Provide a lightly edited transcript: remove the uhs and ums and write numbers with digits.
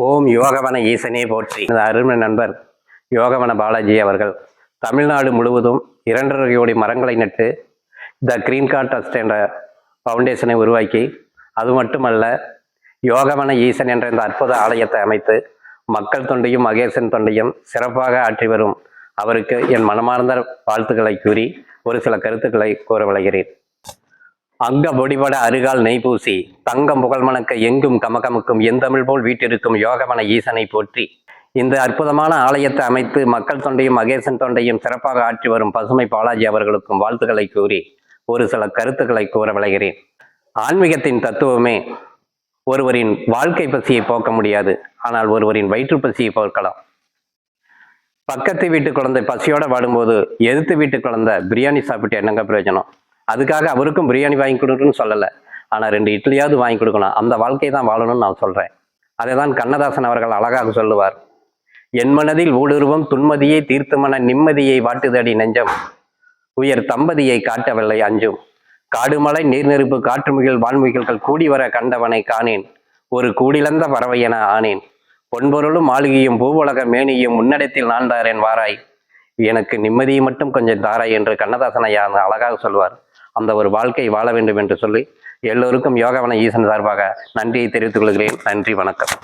ஓம் யோகவன ஈசனே போற்றி. எனது அருமை நண்பர் யோகவன பாலாஜி அவர்கள் தமிழ்நாடு முழுவதும் 2.5 கோடி மரங்களை நட்டு த கிரீன் கார்ட் ட்ரஸ்ட் என்ற ஃபவுண்டேஷனை உருவாக்கி, அது மட்டுமல்ல, யோகவன ஈசன் என்ற இந்த அற்புத ஆலயத்தை அமைத்து மக்கள் தொண்டையும் மகேசன் தொண்டையும் சிறப்பாக ஆற்றி வரும் அவருக்கு என் மனமார்ந்த வாழ்த்துக்களை கூறி ஒரு சில கருத்துக்களை கூற விளைகிறேன். அங்க பொடிபட அருகால் நெய் பூசி தங்கம் புகழ்மணக்க எங்கும் கமகமுக்கும் எந்தமிழ் போல் வீட்டிருக்கும் யோகவன ஈசனை போற்றி. இந்த அற்புதமான ஆலயத்தை அமைத்து மக்கள் தொண்டையும் மகேசன் தொண்டையும் சிறப்பாக ஆற்றி வரும் பசுமை பாலாஜி அவர்களுக்கும் வாழ்த்துக்களை கூறி ஒரு சில கருத்துக்களை கூற விளைகிறேன். ஆன்மீகத்தின் தத்துவமே ஒருவரின் வாழ்க்கை பசியை போக்க முடியாது, ஆனால் ஒருவரின் வயிற்று பசியை போக்கலாம். பக்கத்து வீட்டு குழந்தை பசியோட வாடும்போது எதிர்த்து வீட்டு குழந்தை பிரியாணி சாப்பிட்டு என்னங்க பிரயோஜனம்? அதுக்காக அவருக்கும் பிரியாணி வாங்கி கொடுக்கணும்னு சொல்லலை, ஆனால் 2 இட்லியாவது வாங்கி கொடுக்கணும். அந்த வாழ்க்கையை தான் வாழணும்னு நான் சொல்கிறேன். அதை தான் கண்ணதாசன் அவர்கள் அழகாக சொல்லுவார். என் மனதில் ஊடுருவம் துன்மதியை தீர்த்து மன நிம்மதியை வாட்டுதடி நெஞ்சம், உயர் தம்பதியை காட்டவில்லை அஞ்சும், காடுமலை நீர் நெருப்பு காற்றுமுகில் வான்முகில்கள் கூடி வர கண்டவனை காணேன், ஒரு கூடிலந்த பறவை என ஆனேன், பொன்பொருளும் மாளிகையும் பூவுலக மேனியும் முன்னடத்தில் நான் தாரேன் வாராய், எனக்கு நிம்மதியை மட்டும் கொஞ்சம் தாராய் என்று கண்ணதாசன் ஐயா அழகாக சொல்வார். அந்த ஒரு வாழ்க்கை வாழ வேண்டும் என்று சொல்லி எல்லோருக்கும் யோகவன ஈசன் சார்பாக நன்றியை தெரிவித்துக் கொள்கிறேன். நன்றி, வணக்கம்.